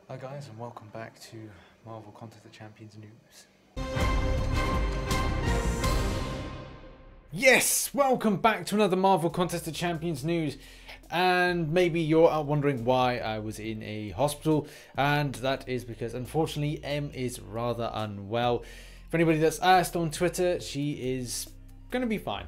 Hi guys, and welcome back to Marvel Contest of Champions news. Yes, welcome back to another Marvel Contest of Champions news. And maybe you're out wondering why I was in a hospital, and that is because unfortunately M is rather unwell. For anybody that's asked on Twitter, she is going to be fine.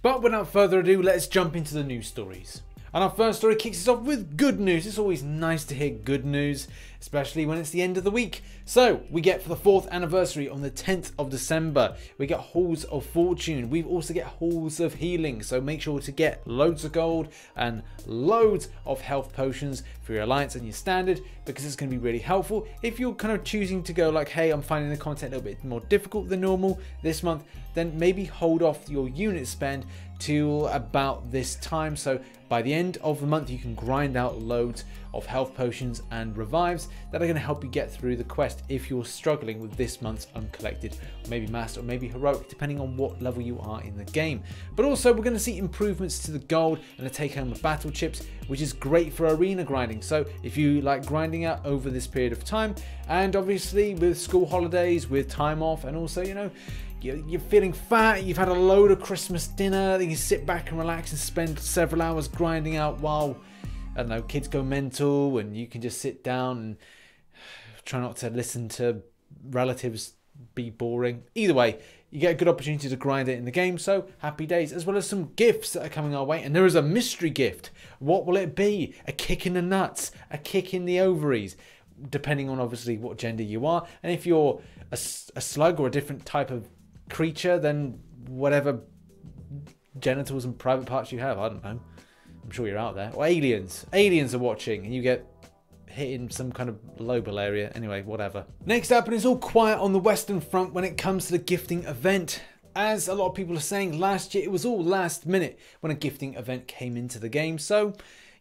But without further ado, let's jump into the news stories. And our first story kicks us off with good news. It's always nice to hear good news, especially when it's the end of the week. So we get for the 4th anniversary on the 10th of December, we get Halls of Fortune. We also get Halls of Healing. So make sure to get loads of gold and loads of health potions for your Alliance and your Standard, because it's going to be really helpful. If you're kind of choosing to go like, hey, I'm finding the content a little bit more difficult than normal this month, then maybe hold off your unit spend till about this time. So by the end of the month, you can grind out loads of health potions and revives that are going to help you get through the quest if you're struggling with this month's Uncollected, or maybe Master, or maybe Heroic, depending on what level you are in the game. But also, we're going to see improvements to the gold and the take home of battle chips, which is great for arena grinding. So if you like grinding out over this period of time, and obviously with school holidays, with time off, and also, you know, you're feeling fat, you've had a load of Christmas dinner, then you sit back and relax and spend several hours grinding out while, I don't know, kids go mental, and you can just sit down and try not to listen to relatives be boring. Either way, you get a good opportunity to grind it in the game, so happy days, as well as some gifts that are coming our way. And there is a mystery gift. What will it be? A kick in the nuts, a kick in the ovaries, depending on obviously what gender you are. And if you're a slug or a different type of creature, then whatever genitals and private parts you have, I don't know, I'm sure you're out there. Or aliens are watching and you get hit in some kind of lobal area. Anyway, whatever. Next up, and it's all quiet on the Western Front when it comes to the gifting event. As a lot of people are saying, last year it was all last minute when a gifting event came into the game. So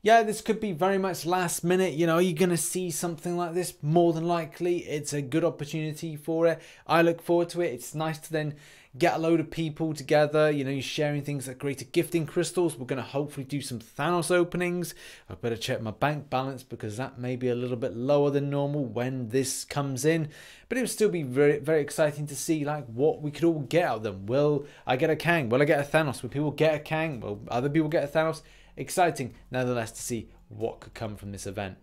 yeah, this could be very much last minute. You know, you're going to see something like this more than likely. It's a good opportunity for it. I look forward to it. It's nice to then get a load of people together. You know, you're sharing things like greater gifting crystals. We're going to hopefully do some Thanos openings. I better check my bank balance because that may be a little bit lower than normal when this comes in. But it will still be very, very exciting to see like what we could all get out of them. Will I get a Kang? Will I get a Thanos? Will people get a Kang? Will other people get a Thanos? Exciting, nevertheless, to see what could come from this event.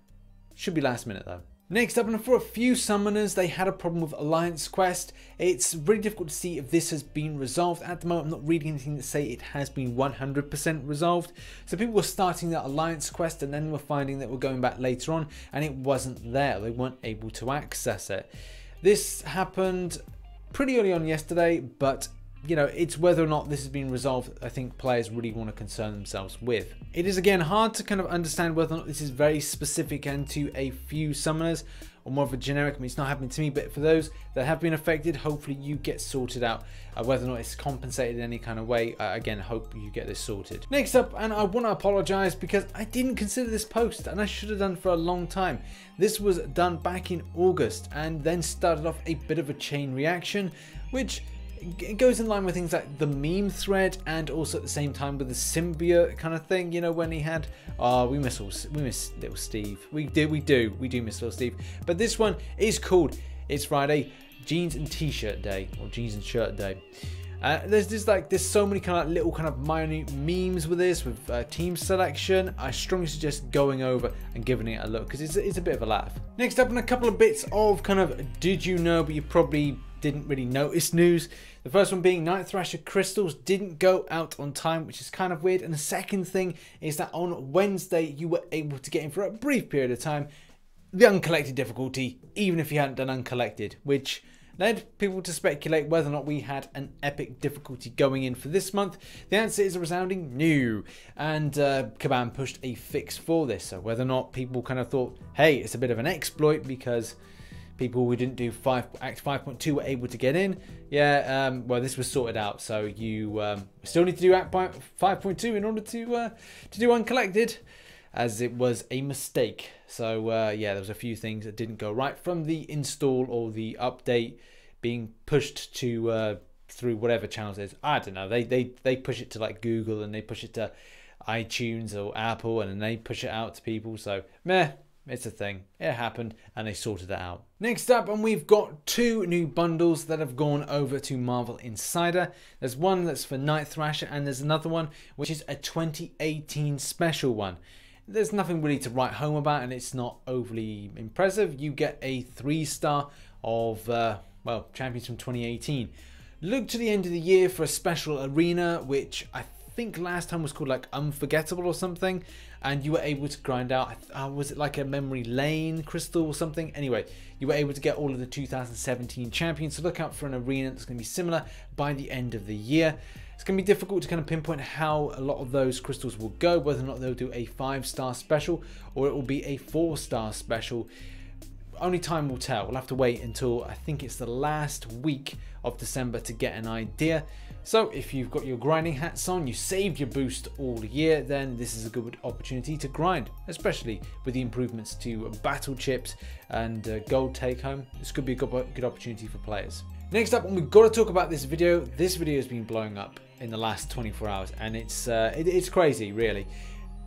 Should be last minute though. Next up, and for a few summoners, they had a problem with Alliance Quest. It's really difficult to see if this has been resolved. At the moment, I'm not reading anything to say it has been 100% resolved. So people were starting that Alliance Quest and then were finding that we're going back later on and it wasn't there. They weren't able to access it. This happened pretty early on yesterday, but you know, it's whether or not this has been resolved, I think players really want to concern themselves with. It is again hard to kind of understand whether or not this is very specific and to a few summoners or more of a generic. I mean, it's not happening to me, but for those that have been affected, hopefully you get sorted out. Whether or not it's compensated in any kind of way, again, hope you get this sorted. Next up, and I want to apologize because I didn't consider this post and I should have done for a long time. This was done back in August and then started off a bit of a chain reaction, which it goes in line with things like the meme thread and also at the same time with the symbiote kind of thing, you know, when he had, oh, we miss little Steve. We do miss little Steve. But this one is called, it's Friday, Jeans and T-shirt day, or Jeans and Shirt day. There's so many kind of little kind of minute memes with this, with team selection. I strongly suggest going over and giving it a look because it's a bit of a laugh. Next up, and a couple of bits of kind of did you know but you probably didn't really notice news. The first one being Night Thrasher crystals didn't go out on time, which is kind of weird. And the second thing is that on Wednesday you were able to get in for a brief period of time the Uncollected difficulty, even if you hadn't done Uncollected, which led people to speculate whether or not we had an epic difficulty going in for this month. The answer is a resounding no, and Kabam pushed a fix for this. So whether or not people kind of thought, hey, it's a bit of an exploit because people who didn't do Act 5.2 were able to get in. Yeah, well, this was sorted out. So you still need to do Act 5.2 in order to do Uncollected, as it was a mistake. So yeah, there was a few things that didn't go right from the install or the update being pushed to through whatever channels it is. I don't know. They push it to like Google and they push it to iTunes or Apple and then they push it out to people. So meh. it's a thing. It happened and they sorted it out. Next up, and we've got 2 new bundles that have gone over to Marvel Insider. There's one that's for Night Thrasher and there's another one which is a 2018 special one. There's nothing really to write home about and it's not overly impressive. You get a 3-star of, well, champions from 2018. Look to the end of the year for a special arena, which I think last time was called like Unforgettable or something, and you were able to grind out, was it like a memory lane crystal or something? Anyway, you were able to get all of the 2017 champions, so look out for an arena that's going to be similar by the end of the year. It's going to be difficult to kind of pinpoint how a lot of those crystals will go, whether or not they'll do a 5-star special or it will be a 4-star special. Only time will tell. We'll have to wait until I think it's the last week of December to get an idea. So if you've got your grinding hats on, you saved your boost all year, then this is a good opportunity to grind, especially with the improvements to battle chips and gold take home. This could be a good opportunity for players. Next up, and we've got to talk about this video. This video has been blowing up in the last 24 hours and it's crazy, really.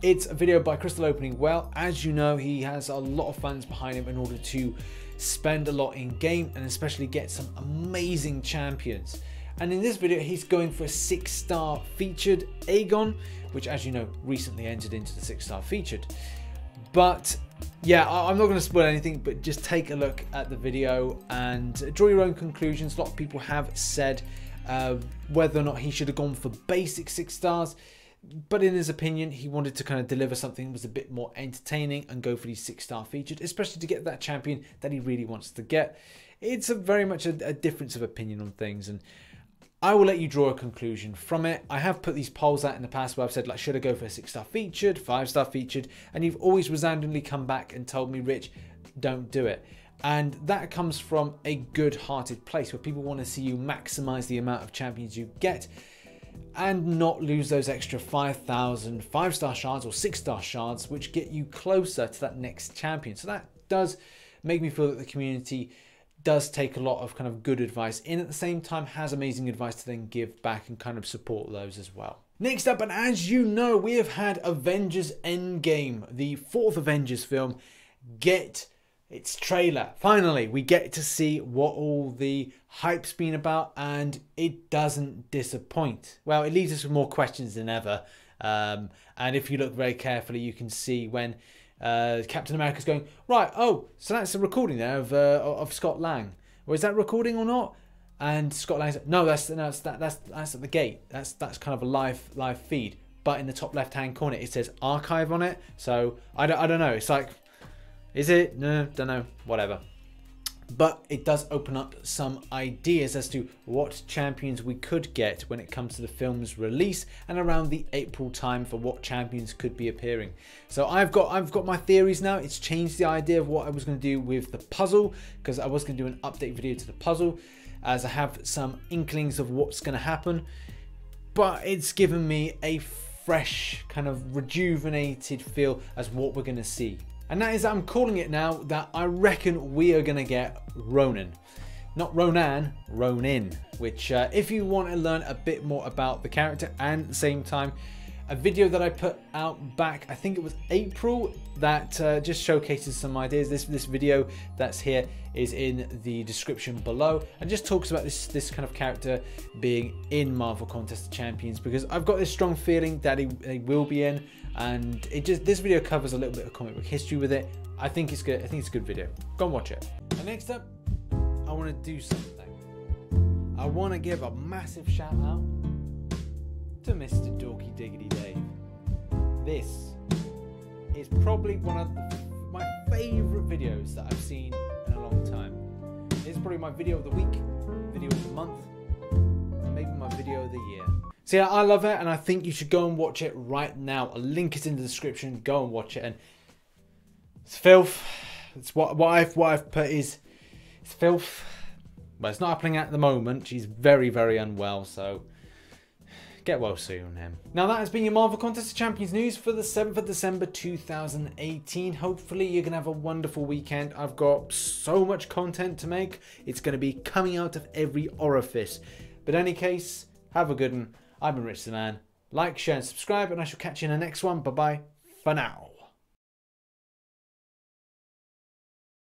It's a video by Crystal Opening Well. As you know, he has a lot of fans behind him in order to spend a lot in game and especially get some amazing champions. And in this video, he's going for a 6-star featured Aegon, which, as you know, recently entered into the 6-star featured. But yeah, I'm not going to spoil anything, but just take a look at the video and draw your own conclusions. A lot of people have said whether or not he should have gone for basic 6 stars. But in his opinion, he wanted to kind of deliver something that was a bit more entertaining and go for these 6-star featured, especially to get that champion that he really wants to get. It's very much a difference of opinion on things, and I will let you draw a conclusion from it. I have put these polls out in the past where I've said, like, should I go for a 6-star featured, 5-star featured? And you've always resoundingly come back and told me, Rich, don't do it. And that comes from a good-hearted place where people want to see you maximize the amount of champions you get and not lose those extra 5,000 5-star shards or 6-star shards, which get you closer to that next champion. So that does make me feel that the community does take a lot of kind of good advice in, at the same time has amazing advice to then give back and kind of support those as well. Next up, and as you know, we have had Avengers Endgame, the 4th Avengers film, get its trailer. Finally, we get to see what all the hype's been about, and it doesn't disappoint. Well, it leaves us with more questions than ever. And if you look very carefully, you can see when Captain America's going, right, oh, so that's a recording there of Scott Lang. Or is that recording or not? And Scott Lang's like, no, that's at the gate. That's kind of a live feed. But in the top left-hand corner, it says archive on it. So I don't know. It's like, is it? No, don't know. Whatever. But it does open up some ideas as to what champions we could get when it comes to the film's release and around the April time for what champions could be appearing. So I've got my theories now. It's changed the idea of what I was going to do with the puzzle, because I was going to do an update video to the puzzle, as I have some inklings of what's going to happen. But it's given me a fresh, kind of rejuvenated feel as what we're going to see. And that is, I'm calling it now, that I reckon we are going to get Ronin. Not Ronan, Ronin. Which, if you want to learn a bit more about the character, and at the same time, a video that I put out back, I think it was April, that just showcases some ideas. This video that's here is in the description below, and just talks about this kind of character being in Marvel Contest of Champions, because I've got this strong feeling that he will be in. And this video covers a little bit of comic book history with it. I think it's good. I think it's a good video. Go and watch it. And next up, I want to do something. I want to give a massive shout out to Mr. Dorky Diggity Dave. This is probably one of my favourite videos that I've seen in a long time. It's probably my video of the week, video of the month, and maybe my video of the year. So yeah, I love it, and I think you should go and watch it right now. A link is in the description. Go and watch it, and it's filth. It's what I've put is it's filth. But it's not happening at the moment. She's very, very unwell, so get well soon, him. Now that has been your Marvel Contest of Champions news for the 7th of December 2018. Hopefully you're going to have a wonderful weekend. I've got so much content to make. It's going to be coming out of every orifice. But in any case, have a good one. I've been Rich the Man. Like, share and subscribe, and I shall catch you in the next one. Bye bye for now.